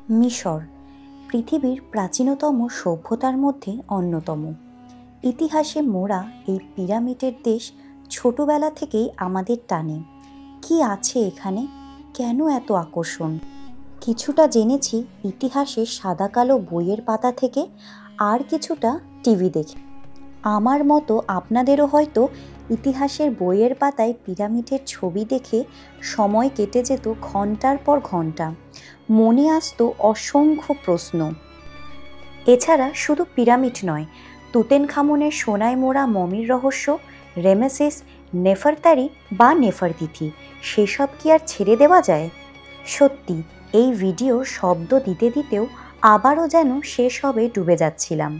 মিশর পৃথিবীর প্রাচীনতম সভ্যতার মধ্যে অন্যতম। ইতিহাসে মোড়া এই পিরামিডের দেশ ছোটবেলা থেকেই আমাদের টানে। কি আছে এখানে, কেন এত আকর্ষণ? কিছুটা জেনেছি ইতিহাসের সাদা কালো বইয়ের পাতা থেকে, আর কিছুটা টিভি দেখে। আমার মতো আপনাদেরও হয়তো ইতিহাসের বইয়ের পাতায় পিরামিডের ছবি দেখে সময় কেটে যেত ঘন্টার পর ঘন্টা। মনে আসতো অসংখ্য প্রশ্ন। এছাড়া শুধু পিরামিড নয়, তুতেনখামনের সোনায় মোড়া মমির রহস্য, রেমেসেস, নেফারতারি বা নেফারতিথি, সেসব কি আর ছেড়ে দেওয়া যায়? সত্যি এই ভিডিও শব্দ দিতে দিতেও আবারও যেন শেষ হবে ডুবে যাচ্ছিলাম।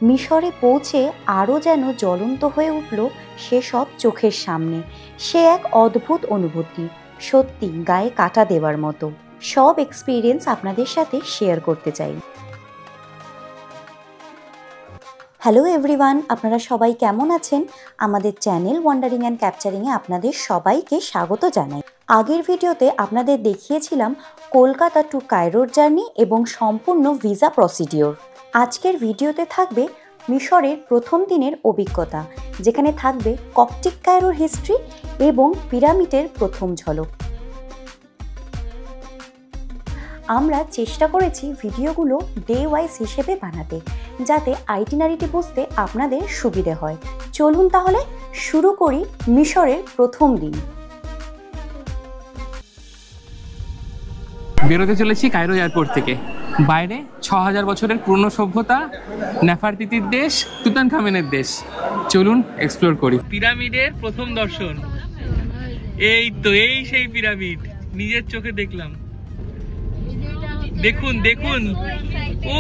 মিশরে পৌঁছে আরও যেন জ্বলন্ত হয়ে উঠল সেসব চোখের সামনে। সে এক অদ্ভুত অনুভূতি, সত্যি গায়ে কাঁটা দেওয়ার মতো। সব এক্সপিরিয়েন্স আপনাদের সাথে শেয়ার করতে চাই। হ্যালো এভরিওয়ান, আপনারা সবাই কেমন আছেন? আমাদের চ্যানেল ওয়ান্ডারিং অ্যান্ড ক্যাপচারিংয়ে আপনাদের সবাইকে স্বাগত জানাই। আগের ভিডিওতে আপনাদের দেখিয়েছিলাম কলকাতা টু কায়রোর জার্নি এবং সম্পূর্ণ ভিসা প্রসিডিওর। আজকের ভিডিওতে থাকবে মিশরের প্রথম দিনের অভিজ্ঞতা, যেখানে থাকবে কপটিক কায়রোর হিস্ট্রি এবং পিরামিডের প্রথম ঝলক। আমরা চেষ্টা করেছি ভিডিওগুলো ডে ওয়াইজ হিসেবে বানাতে, যাতে আইটিনারিটি বুঝতে আপনাদের সুবিধে হয়। চলুন তাহলে শুরু করি মিশরের প্রথম দিন। বেরোতে চলেছি কায়রো এয়ারপোর্ট থেকে। বাইরে ৬০০০ বছরের পুরনো সভ্যতা, নেফারতিতির দেশ, তুতানখামেনের দেশ। চলুন এক্সপ্লোর করি। পিরামিডের প্রথম দর্শন, এই তো এই সেই পিরামিড, নিজের চোখে দেখলাম। দেখুন দেখুন,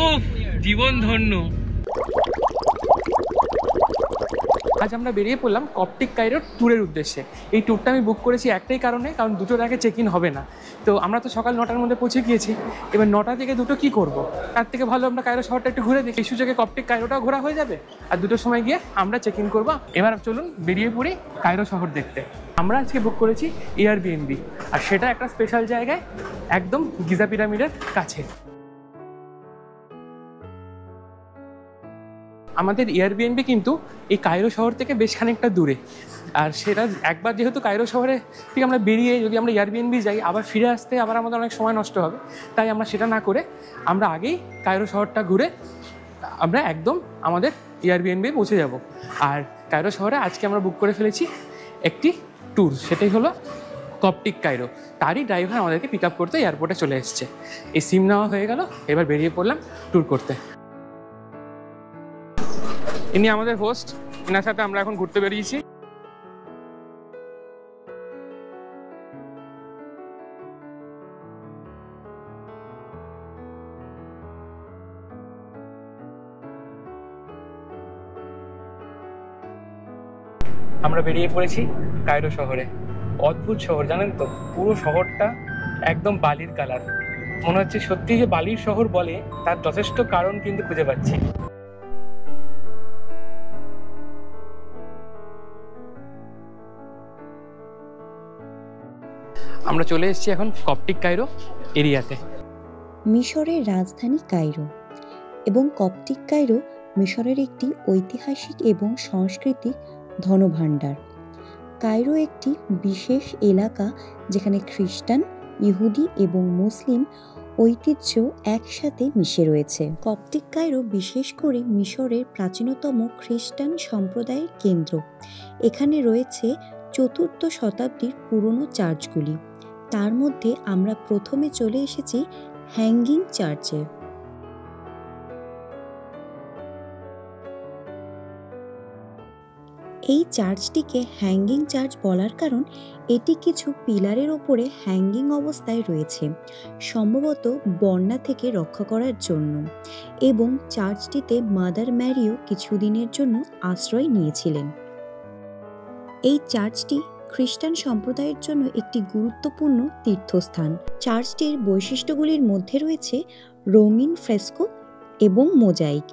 উফ, জীবন ধন্য। আজ আমরা বেরিয়ে পড়লাম কপটিক কায়রোর ট্যুরের উদ্দেশ্যে। এই ট্যুরটা আমি বুক করেছি একটাই কারণে, কারণ দুটোর আগে চেক ইন হবে না। তো আমরা তো সকাল ৯টার মধ্যে পৌঁছে গিয়েছি, এবার ৯টা থেকে দুটো কি করব? তার থেকে ভালো আমরা কায়রো শহরটা একটু ঘুরে দেখি, এই সুযোগে কপটিক কায়রোটাও ঘোরা হয়ে যাবে, আর দুটোর সময় গিয়ে আমরা চেক ইন করবো। এবার চলুন বেরিয়ে পড়ি কায়রো শহর দেখতে। আমরা আজকে বুক করেছি এয়ারবিএনবি, আর সেটা একটা স্পেশাল জায়গায়, একদম গিজা পিরামিডের কাছে। আমাদের এয়ারবিএনবি কিন্তু এই কায়রো শহর থেকে বেশ খানিকটা দূরে, আর সেটা একবার যেহেতু কায়রো শহরে থেকে আমরা বেরিয়ে যদি আমরা এয়ারবিএনবি যাই, আবার ফিরে আসতে আবার আমাদের অনেক সময় নষ্ট হবে। তাই আমরা সেটা না করে আমরা আগেই কায়রো শহরটা ঘুরে আমরা একদম আমাদের এয়ারবিএনবি পৌঁছে যাব। আর কায়রো শহরে আজকে আমরা বুক করে ফেলেছি একটি ট্যুর, সেটাই হলো কপটিক কায়রো। তারই ড্রাইভার আমাদেরকে পিক আপ করতে এয়ারপোর্টে চলে এসছে। এই সিম নেওয়া হয়ে গেল, এবার বেরিয়ে পড়লাম ট্যুর করতে। ইনি আমাদের হোস্ট, এনার সাথে আমরা এখন ঘুরতে বেরিয়েছি। আমরা বেরিয়ে পড়েছি কায়রো শহরে। অদ্ভুত শহর, জানেন তো, পুরো শহরটা একদম বালির কালার। মনে হচ্ছে সত্যি যে বালির শহর বলে তার যথেষ্ট কারণ কিন্তু খুঁজে পাচ্ছি। আমরা চলে এসেছি এখন কপটিক কায়রো এরিয়াতে। মিশরের রাজধানী কায়রো এবং কপটিক কায়রো মিশরের একটি ঐতিহাসিক এবং সাংস্কৃতিক ধনভাণ্ডার। কায়রো একটি বিশেষ এলাকা যেখানে খ্রিস্টান, ইহুদি এবং মুসলিম ঐতিহ্য একসাথে মিশে রয়েছে। কপটিক কায়রো বিশেষ করে মিশরের প্রাচীনতম খ্রিস্টান সম্প্রদায়ের কেন্দ্র। এখানে রয়েছে ৪র্থ শতাব্দীর পুরনো চার্চগুলি। তার মধ্যে আমরা প্রথমে চলে এসেছি হ্যাঙ্গিং চার্চে। এই চার্চটিকে হ্যাঙ্গিং চার্চ বলার কারণ এটি কিছু পিলারের ওপরে হ্যাঙ্গিং অবস্থায় রয়েছে, সম্ভবত বন্যা থেকে রক্ষা করার জন্য, এবং চার্চটিতে মাদার ম্যারিও কিছুদিনের জন্য আশ্রয় নিয়েছিলেন। এই চার্চটি খ্রিস্টান সম্প্রদায়ের জন্য একটি গুরুত্বপূর্ণ তীর্থস্থান। চার্চটির বৈশিষ্ট্যগুলির মধ্যে রয়েছে রঙিন ফ্রেস্কো এবং মোজাইক,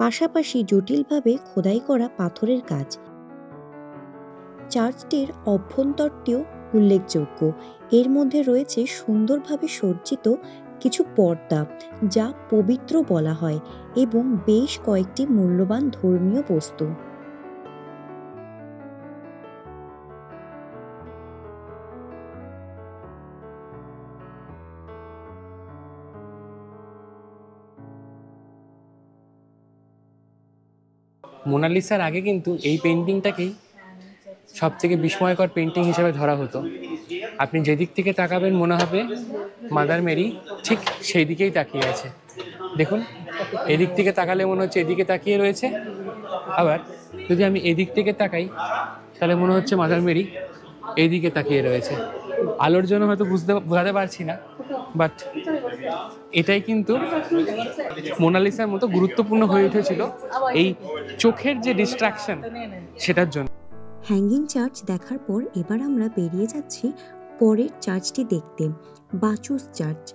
পাশাপাশি জটিলভাবে খোদাই করা পাথরের কাজ। চার্চটির অভ্যন্তরটিও উল্লেখযোগ্য। এর মধ্যে রয়েছে সুন্দরভাবে সজ্জিত কিছু পর্দা যা পবিত্র বলা হয় এবং বেশ কয়েকটি মূল্যবান ধর্মীয় বস্তু। মোনালিসার আগে কিন্তু এই পেন্টিংটাকেই সব থেকে বিস্ময়কর পেন্টিং হিসেবে ধরা হতো। আপনি যেদিক থেকে তাকাবেন মনে হবে মাদার মেরি ঠিক সেই দিকেই তাকিয়ে আছে। দেখুন, এদিক থেকে তাকালে মনে হচ্ছে এদিকে তাকিয়ে রয়েছে, আবার যদি আমি এদিক থেকে তাকাই তাহলে মনে হচ্ছে মাদার মেরি এইদিকে তাকিয়ে রয়েছে। আলোর জন্য হয়তো বোঝাতে পারছি না, বাট এটাই কিন্তু মোনালিসার মতো গুরুত্বপূর্ণ হয়ে উঠেছিল এই চোখের যে ডিস্ট্রাকশন সেটার জন্য। হ্যাঙ্গিং চার্চ দেখার পর এবার আমরা বেরিয়ে যাচ্ছি পরের চার্চটি দেখতে, বাচুস চার্চ।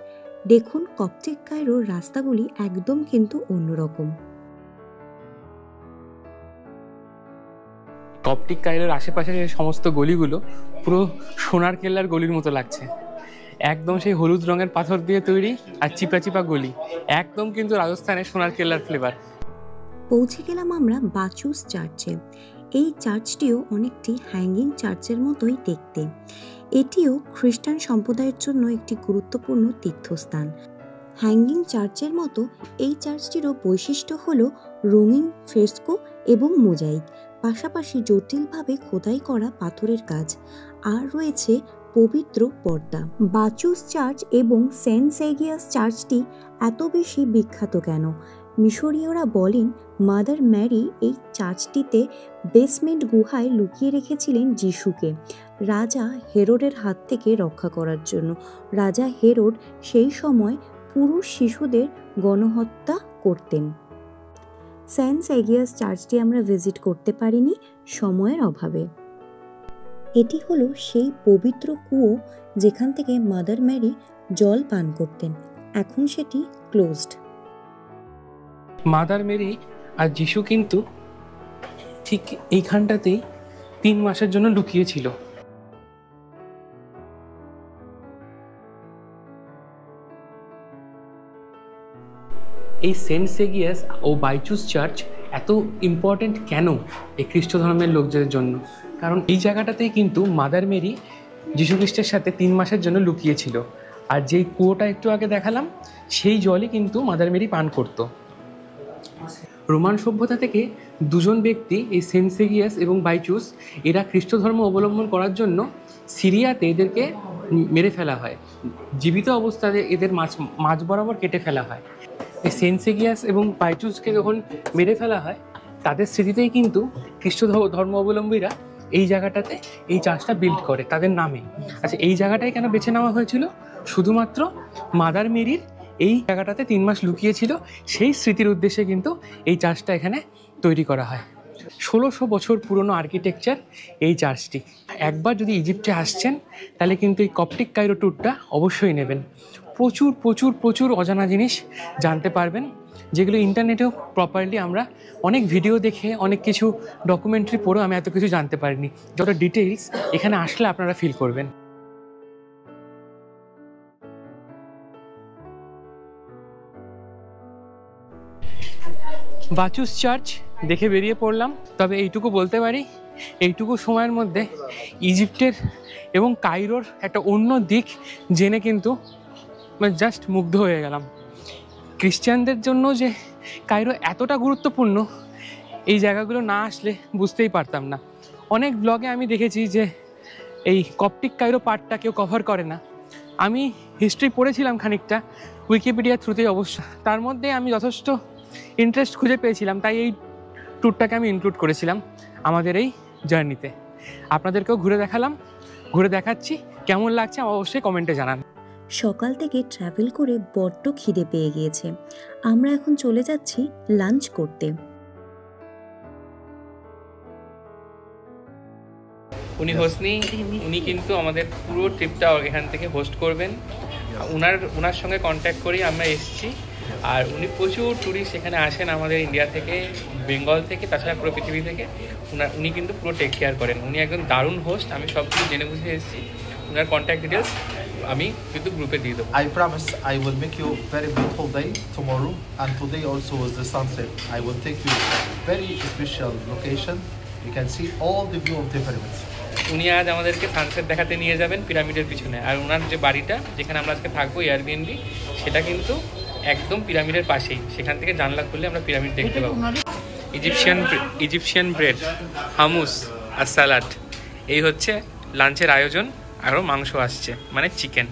দেখুন, কপটিক কায়রোর রাস্তাগুলি একদম কিন্তু অন্যরকম। কপটিক কায়রোর আশেপাশে যে সমস্ত গলিগুলো পুরো সোনার কেল্লার গলির মতো লাগছে। একদম সেই হলুদ রঙের পাথর দিয়ে তৈরি আর চিপা চিপা গলি, একদম কিন্তু রাজস্থানের সোনার কেল্লার ফ্লেভার। পৌঁছে গেলাম আমরা বাচুস চার্চে। এই চার্চটিও অনেকটি হ্যাঙ্গিং চার্চের মতোই দেখতে। এটিও খ্রিস্টান সম্প্রদায়ের জন্য একটি গুরুত্বপূর্ণ তীর্থস্থান। হ্যাঙ্গিং চার্চের মতো এই চার্চটিরও বৈশিষ্ট্য হল রঙিন ফ্রেস্কো এবং মোজাইক, পাশাপাশি জটিলভাবে খোদাই করা পাথরের কাজ, আর রয়েছে পবিত্র পর্দা। বাচুস চার্চ এবং সেন্ট সেগিয়াস চার্চটি এত বেশি বিখ্যাত কেন? মিশরীয়রা বলেন মাদার ম্যারি এই চার্চটিতে বেসমেন্ট গুহায় লুকিয়ে রেখেছিলেন যিশুকে রাজা হেরোডের হাত থেকে রক্ষা করার জন্য। রাজা হেরোড সেই সময় পুরুষ শিশুদের গণহত্যা করতেন। সেন্ট সেগিয়াস চার্চটি আমরা ভিজিট করতে পারিনি সময়ের অভাবে। এটি হলো সেই পবিত্র কুয়ো যেখান থেকে মাদার ম্যারি জল পান করতেন। এখন সেটি ক্লোজড। মাদার মেরি আর যিশু কিন্তু ঠিক এইখানটাতেই 3 মাসের জন্য লুকিয়েছিল। এই সেন্ট সেগিয়াস ও বাইচুস চার্চ এত ইম্পর্টেন্ট কেন এই খ্রিস্ট ধর্মের লোকদের জন্য? কারণ এই জায়গাটাতেই কিন্তু মাদার মেরি যিশু খ্রিস্টের সাথে 3 মাসের জন্য লুকিয়েছিল, আর যেই কুয়োটা একটু আগে দেখালাম সেই জলই কিন্তু মাদার মেরি পান করত। রোমান সভ্যতা থেকে 2 জন ব্যক্তি, এই সেন্ট সেগিয়াস এবং বাইচুস, এরা খ্রিস্ট ধর্ম অবলম্বন করার জন্য সিরিয়াতে এদেরকে মেরে ফেলা হয়। জীবিত অবস্থায় এদের মাঝ বরাবর কেটে ফেলা হয়। এই সেন্ট সেগিয়াস এবং বাইচুসকে যখন মেরে ফেলা হয় তাদের স্মৃতিতেই কিন্তু খ্রিস্ট ধর্ম অবলম্বীরা এই জায়গাটাতে এই চার্চটা বিল্ড করে তাদের নামে। আচ্ছা, এই জায়গাটাই কেন বেছে নেওয়া হয়েছিল? শুধুমাত্র মাদার মেরির এই জায়গাটাতে 3 মাস লুকিয়েছিল সেই স্মৃতির উদ্দেশ্যে কিন্তু এই চার্চটা এখানে তৈরি করা হয়। 1600 বছর পুরনো আর্কিটেকচার এই চার্চটি। একবার যদি ইজিপ্টে আসছেন তাহলে কিন্তু এই কপটিক কায়রো ট্যুরটা অবশ্যই নেবেন। প্রচুর প্রচুর প্রচুর অজানা জিনিস জানতে পারবেন, যেগুলো ইন্টারনেটেও প্রপারলি আমরা অনেক ভিডিও দেখে অনেক কিছু ডকুমেন্টারি পড়েও আমি এত কিছু জানতে পারিনি। যত ডিটেইলস এখানে আসলে আপনারা ফিল করবেন। বাচুস চার্চ দেখে বেরিয়ে পড়লাম। তবে এইটুকু বলতে পারি, এইটুকু সময়ের মধ্যে ইজিপ্টের এবং কায়রোর একটা অন্য দিক জেনে কিন্তু জাস্ট মুগ্ধ হয়ে গেলাম। খ্রিস্টানদের জন্য যে কায়রো এতটা গুরুত্বপূর্ণ, এই জায়গাগুলো না আসলে বুঝতেই পারতাম না। অনেক ব্লগে আমি দেখেছি যে এই কপটিক কায়রো পার্টটা কেউ কভার করে না। আমি হিস্ট্রি পড়েছিলাম খানিকটা উইকিপিডিয়ার থ্রুতেই অবশ্য, তার মধ্যে আমি যথেষ্ট ইন্টারেস্ট খুঁজে পেয়েছিলাম, তাই এই ট্যুরটাকে আমি ইনক্লুড করেছিলাম আমাদের এই জার্নিতে। আপনাদেরকেও ঘুরে দেখালাম, ঘুরে দেখাচ্ছি। কেমন লাগছে অবশ্যই কমেন্টে জানান। সকাল থেকে ট্রাভেল করে বড্ড খিদে পেয়ে গিয়েছে। আমরা এখন চলে যাচ্ছি লাঞ্চ করতে। উনি হোসনি, উনি কিন্তু আমাদের পুরো ট্রিপটা এখান থেকে হোস্ট করবেন। ওনার সঙ্গে কন্ট্যাক্ট করেই আমরা এসেছি। আর উনি প্রচুর ট্যুরিস্ট এখানে আসেন আমাদের ইন্ডিয়া থেকে, বেঙ্গল থেকে, তাছাড়া পুরো পৃথিবী থেকে। উনি কিন্তু পুরো টেক কেয়ার করেন। উনি একদম দারুণ হোস্ট। আমি সব কিছু জেনে বুঝে এসেছি। ওনার কন্ট্যাক্ট ডিটেলস আমি কিন্তু গ্রুপে দিয়ে দেবো। I promise I will make you very beautiful day tomorrow, and today also is the sunset. I will take you very special location. You can see all the view of the pyramids. উনি আজ আমাদেরকে sunset দেখাতে নিয়ে যাবেন পিরামিডের পিছনে, আর ওনার যে বাড়িটা যেখানে আমরা আজকে থাকবো এয়ারবিএনবি, সেটা কিন্তু একদম পিরামিডের পাশেই। সেখান থেকে জানলা খুললে আমরা পিরামিড দেখতে পাবো। ইজিপশিয়ান ব্রেড, হামুস আর স্যালাড, এই হচ্ছে লাঞ্চের আয়োজন। আরও মাংস আসছে, মানে চিকেন।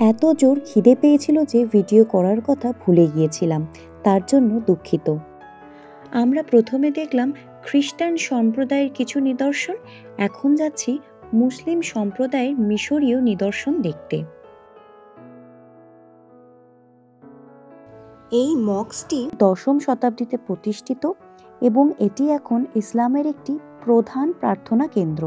এত জোর খিদে পেয়েছিল যে ভিডিও করার কথা ভুলে গিয়েছিলাম, তার জন্য দুঃখিত। আমরা প্রথমে দেখলাম খ্রিস্টান সম্প্রদায়ের কিছু নিদর্শন, এখন যাচ্ছি মুসলিম সম্প্রদায়ের মিশরীয় নিদর্শন দেখতে। এই মস্কটি 10ম শতাব্দীতে প্রতিষ্ঠিত এবং এটি এখন ইসলামের একটি প্রধান প্রার্থনা কেন্দ্র।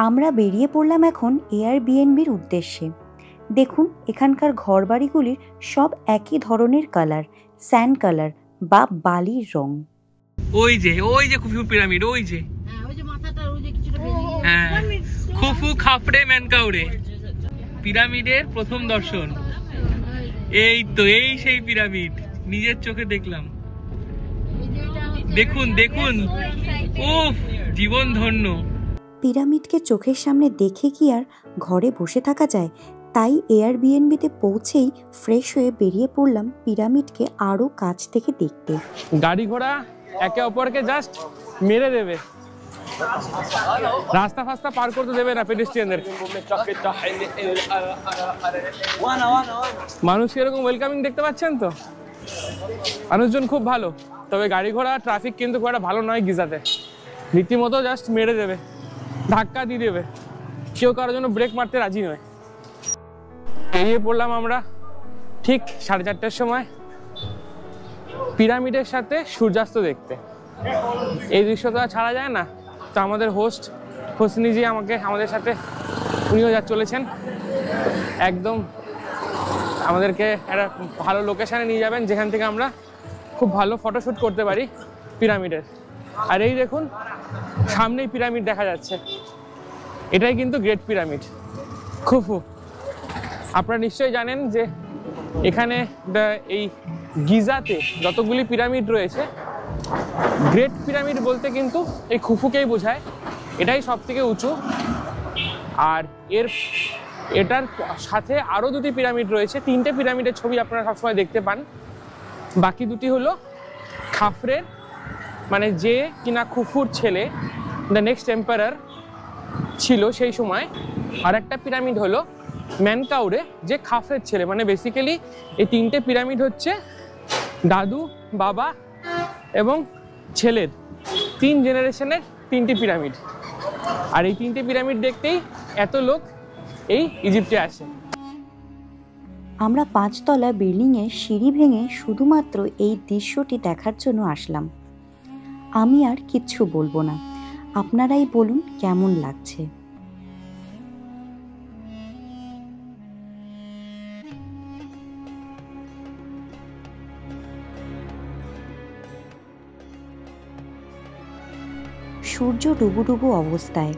আমরা বেরিয়ে পড়লাম এখন এয়ারবিএনবির উদ্দেশ্যে। দেখুন এখানকার ঘরবাড়িগুলির সব একই ধরনের কালার, স্যান্ড কালার বা বালির রং। ওই যে খুফু পিরামিড, ওই যে মাথাটা, ওই যে কিছুটা, হ্যাঁ, খুফু খাফরে ম্যানকাউরে পিরামিডের প্রথম দর্শন। এই তো, এই সেই পিরামিড, নিজের চোখে দেখলাম। দেখুন দেখুন, উফ, জীবন ধন্য। পিরামিডকে চোখের সামনে দেখে কি আর ঘরে বসে থাকা যায়? তাই এয়ারবিএনবিতে পৌঁছেই ফ্রেশ হয়ে বেরিয়ে পড়লাম পিরামিডকে আরও কাছ থেকে দেখতে। গাড়ি ঘোড়া একে অপরকে জাস্ট মেরে দেবে, রাস্তা ফাস্তা পার করতে দেবে না পেডেস্ট্রিয়ানদের। মানুষ এরকম ওয়েলকামিং দেখতে পাচ্ছেন তো, মানুষজন খুব ভালো। তবে গাড়ি ঘোড়া ট্রাফিক কিন্তু খুব একটা ভালো নয় গিজাতে, রীতিমতো জাস্ট মেরে দেবে, ধাক্কা দিয়ে দেবে, কেউ কারোর জন্য ব্রেক মারতে রাজি নয়। বেরিয়ে পড়লাম আমরা ঠিক 4:30টার সময় পিরামিডের সাথে সূর্যাস্ত দেখতে। এই দৃশ্য তো আর ছাড়া যায় না। তো আমাদের হোসনিজি আমাদের সাথে উনিও চলেছেন, একদম আমাদেরকে একটা ভালো লোকেশানে নিয়ে যাবেন যেখান থেকে আমরা খুব ভালো ফটোশ্যুট করতে পারি পিরামিডের। আর এই দেখুন সামনেই পিরামিড দেখা যাচ্ছে, এটাই কিন্তু গ্রেট পিরামিড খুফু। আপনারা নিশ্চয়ই জানেন যে এখানে এই গিজাতে যতগুলি পিরামিড রয়েছে, গ্রেট পিরামিড বলতে কিন্তু এই খুফুকেই বোঝায়। এটাই সব থেকে উঁচু। আর এটার সাথে আরও 2টি পিরামিড রয়েছে। 3টে পিরামিডের ছবি আপনারা সবসময় দেখতে পান। বাকি 2টি হলো খাফরের, মানে যে কিনা খুফুর ছেলে, দ্য নেক্সট এম্পারার ছিল সেই সময়। আর একটা পিরামিড হলো ম্যানকাউরে, যে খাফরের ছেলে। মানে বেসিক্যালি এই 3টে পিরামিড হচ্ছে দাদু, বাবা এবং ছেলের 3 জেনারেশনের 3টি পিরামিড। আর এই 3টে পিরামিড দেখতেই এত লোক এই ইজিপ্টে আসে। আমরা 5তলা বিল্ডিংয়ের সিঁড়ি ভেঙে শুধুমাত্র এই দৃশ্যটি দেখার জন্য আসলাম। আমি আর কিচ্ছু বলবো না, আপনারাই বলুন কেমন লাগছে। সূর্য ডুবুডুবু অবস্থায়,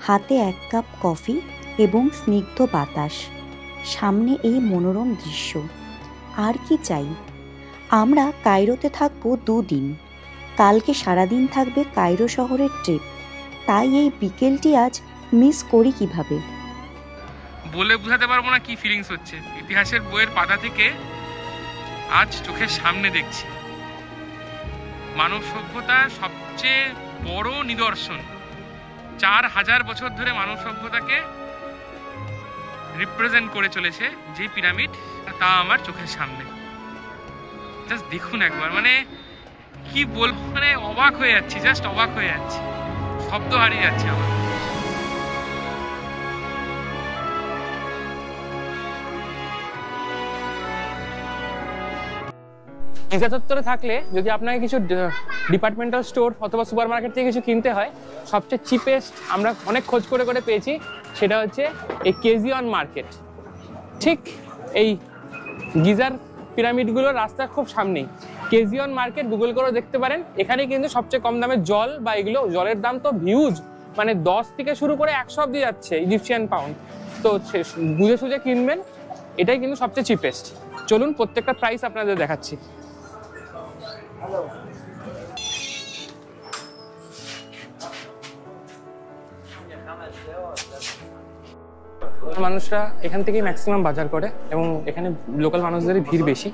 হাতে 1 কাপ কফি এবং স্নিগ্ধ বাতাস, সামনে এই মনোরম দৃশ্য। আর কি চাই? আমরা কায়রোতে থাকবো 2 দিন। কালকে সারাদিন থাকবে কায়রো শহরের ট্রিপ। তাই এই বিকেলটি আজ মিস করি কিভাবে? বলে বোঝাতে পারবো না কি ফিলিংস হচ্ছে। ইতিহাসের বইয়ের পাতা থেকে আজ চোখের সামনে দেখছি মানব সভ্যতার সবচেয়ে বড় নিদর্শন। 4000 বছর ধরে মানব সভ্যতাকে রিপ্রেজেন্ট করে চলেছে যে পিরামিড, তা আমার চোখের সামনে। জাস্ট দেখুন একবার, মানে কি বলবো, মানে অবাক হয়ে যাচ্ছি, জাস্ট অবাক হয়ে যাচ্ছি, শব্দ হারিয়ে যাচ্ছে আমার। গিজা চত্বরে থাকলে যদি আপনাকে কিছু ডিপার্টমেন্টাল স্টোর অথবা সুপার মার্কেট থেকে কিছু কিনতে হয়, সবচেয়ে চিপেস্ট আমরা অনেক খোঁজ করে পেয়েছি, সেটা হচ্ছে এই কেজিয়ন মার্কেট। ঠিক এই গিজার পিরামিডগুলোর রাস্তা খুব সামনেই। কেজিয়ন মার্কেট গুগল করে দেখতে পারেন, এখানে কিন্তু সবচেয়ে কম দামে জল বা এগুলো, জলের দাম তো হিউজ, মানে 10 থেকে শুরু করে 100 অব্দি যাচ্ছে ইজিপশিয়ান পাউন্ড। তো বুঝে সুঝে কিনবেন, এটাই কিন্তু সবচেয়ে চিপেস্ট। চলুন প্রত্যেকটা প্রাইস আপনাদের দেখাচ্ছি। মানুষরা এখান থেকেই ম্যাক্সিমাম বাজার করে এবং এখানে লোকাল মানুষদেরই ভিড় বেশি।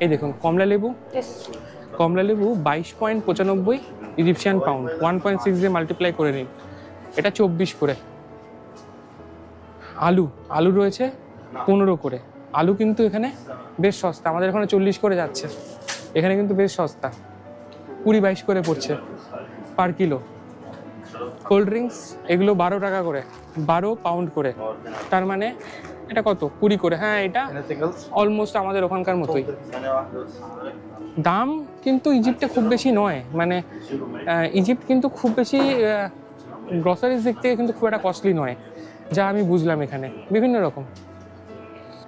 এই দেখুন কমলা লেবু 22.95 ইজিপশিয়ান পাউন্ড, 1.6 দিয়ে মাল্টিপ্লাই করে নিন, এটা 24 করে। আলু রয়েছে 15 করে। আলু কিন্তু এখানে বেশ সস্তা, আমাদের এখানে 40 করে যাচ্ছে, এখানে কিন্তু বেশ সস্তা, 20-22 করে পড়ছে পার কিলো। কোল্ড ড্রিঙ্কস এগুলো 12 টাকা করে, 12 পাউন্ড করে, তার মানে এটা কত 20 করে। হ্যাঁ, এটা অলমোস্ট আমাদের ওখানকার মতোই দাম, কিন্তু ইজিপ্টে খুব বেশি নয়, মানে ইজিপ্ট কিন্তু খুব বেশি গ্রসারিজ দিক থেকে কিন্তু খুব একটা কস্টলি নয়, যা আমি বুঝলাম। এখানে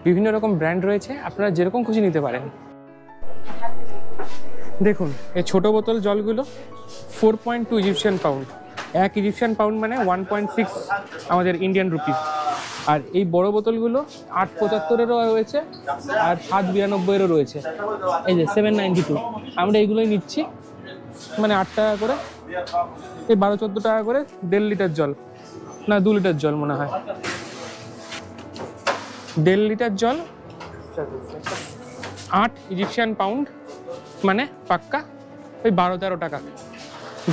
বিভিন্ন রকম ব্র্যান্ড রয়েছে, আপনারা যেরকম খুশি নিতে পারেন। দেখুন এই ছোট বোতল জলগুলো 4.2 ইজিপশিয়ান পাউন্ড, 1 ইজিপশিয়ান পাউন্ড মানে 1.6 আমাদের ইন্ডিয়ান রুপিস। আর এই বড় বোতলগুলো 8.75-এরও রয়েছে আর 7.92-এরও রয়েছে। এই যে 792, আমরা এইগুলোই নিচ্ছি, মানে 8 টাকা করে, এই 12-14 টাকা করে 1.5 লিটার জল, না 2 লিটার জল মনে হয়, 1.5 লিটার জল 8 ইজিপশিয়ান পাউন্ড, মানে পাক্কা ওই 12-13 টাকা।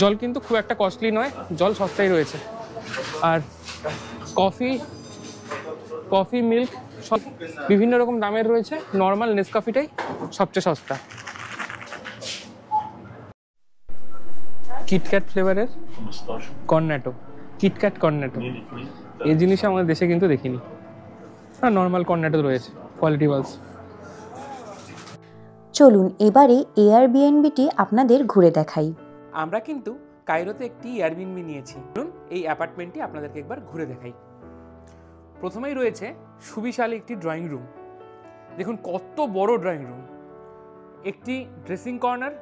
জল কিন্তু খুব একটা কস্টলি নয়, জল সস্তাই রয়েছে। আর কফি মিল্ক সব বিভিন্ন রকম দামের রয়েছে, নর্মাল নেসকাফিটাই সবচেয়ে সস্তা। কিটক্যাট ফ্লেভারের কর্নেটো, কিটক্যাট কর্নেটো, এই জিনিস আমাদের দেশে কিন্তু দেখিনি। আর নর্মাল কর্নেটো রয়েছে, কোয়ালিটি ওয়াইজ। চলুন এবারে এয়ারবিএনবিটি আপনাদের ঘুরে দেখাই। আমরা কিন্তু কায়রোতে একটি এয়ারবিএনবি নিয়েছি, এই অ্যাপার্টমেন্টটি আপনাদেরকে একবার ঘুরে দেখাই। প্রথমেই রয়েছে সুবিশাল একটি ড্রয়িং রুম, দেখুন কত বড় ড্রয়িং রুম, একটি ড্রেসিং কর্নার,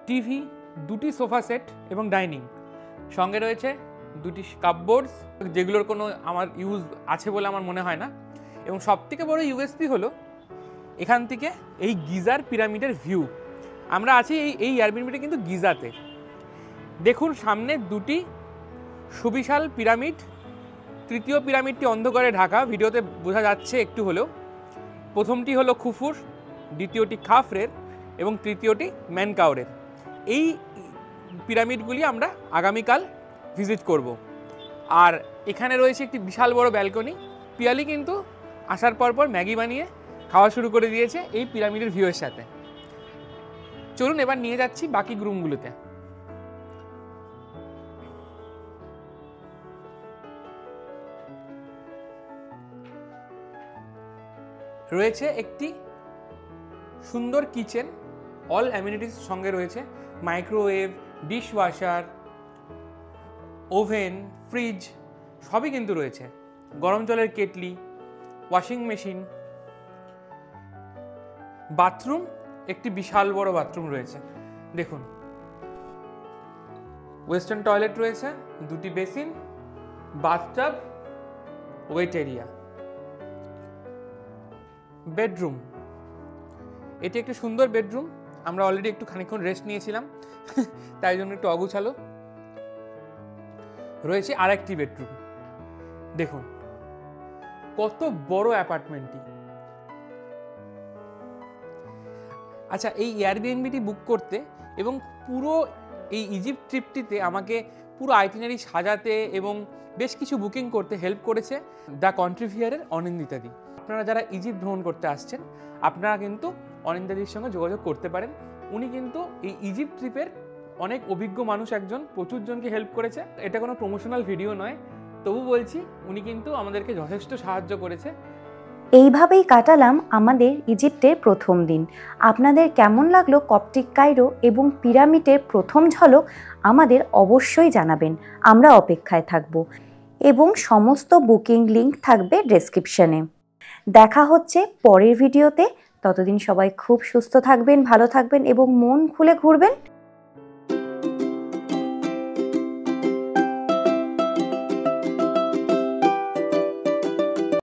টিভি, 2টি সোফা সেট এবং ডাইনিং, সঙ্গে রয়েছে 2টি কাপবোর্ডস, যেগুলোর কোনো আমার ইউজ আছে বলে আমার মনে হয় না। এবং সবথেকে বড় ইউএসপি হলো এখান থেকে এই গিজার পিরামিডের ভিউ। আমরা আছি এই এয়ারবিএনবিটা কিন্তু গিজাতে। দেখুন সামনে 2টি সুবিশাল পিরামিড, তৃতীয় পিরামিডটি অন্ধকারে ঢাকা, ভিডিওতে বোঝা যাচ্ছে একটু হলেও। প্রথমটি হলো খুফুর, দ্বিতীয়টি খাফরের এবং তৃতীয়টি ম্যানকাওরের। এই পিরামিডগুলি আমরা আগামীকাল ভিজিট করব। আর এখানে রয়েছে একটি বিশাল বড় ব্যালকনি। পিয়ালি কিন্তু আসার পর ম্যাগি বানিয়ে খাওয়া শুরু করে দিয়েছে এই পিরামিডের ভিউয়ের সাথে। চলুন এবার নিয়ে যাচ্ছি বাকি রুমগুলোতে। রয়েছে একটি সুন্দর কিচেন, অল অ্যামিনিটিস সঙ্গে রয়েছে, মাইক্রোওয়েভ, ডিশওয়াশার, ওভেন, ফ্রিজ সবই কিন্তু রয়েছে, গরম জলের কেটলি, ওয়াশিং মেশিন, বাথরুম, একটি বিশাল বড় বাথরুম রয়েছে। দেখুন ওয়েস্টার্ন টয়লেট রয়েছে, 2টি basin, bathtub, wait area. Bedroom, এটি একটি সুন্দর বেডরুম, আমরা অলরেডি একটু খানিকক্ষণ রেস্ট নিয়েছিলাম তাই জন্য একটু অগুছালো। রয়েছে আরেকটি বেডরুম, দেখুন কত বড় অ্যাপার্টমেন্টটি। আচ্ছা, এই এয়ারবিএনবিটি বুক করতে এবং পুরো এই ইজিপ্ট ট্রিপটিতে আমাকে পুরো আইটিনারি সাজাতে এবং বেশ কিছু বুকিং করতে হেল্প করেছে দ্য কন্ট্রিভিয়ারের অনিন্দিতাদি। আপনারা যারা ইজিপ্ট ভ্রমণ করতে আসছেন, আপনারা কিন্তু অনিন্দিতাদির সঙ্গে যোগাযোগ করতে পারেন। উনি কিন্তু এই ইজিপ্ট ট্রিপের অনেক অভিজ্ঞ মানুষ, একজন, প্রচুর জনকে হেল্প করেছে। এটা কোনো প্রমোশনাল ভিডিও নয়, তবু বলছি উনি কিন্তু আমাদেরকে যথেষ্ট সাহায্য করেছে। এইভাবেই কাটালাম আমাদের ইজিপ্টের প্রথম দিন। আপনাদের কেমন লাগলো কপটিক কায়রো এবং পিরামিডের প্রথম ঝলক আমাদের অবশ্যই জানাবেন, আমরা অপেক্ষায় থাকব এবং সমস্ত বুকিং লিংক থাকবে ডেসক্রিপশনে। দেখা হচ্ছে পরের ভিডিওতে। ততদিন সবাই খুব সুস্থ থাকবেন, ভালো থাকবেন এবং মন খুলে ঘুরবেন।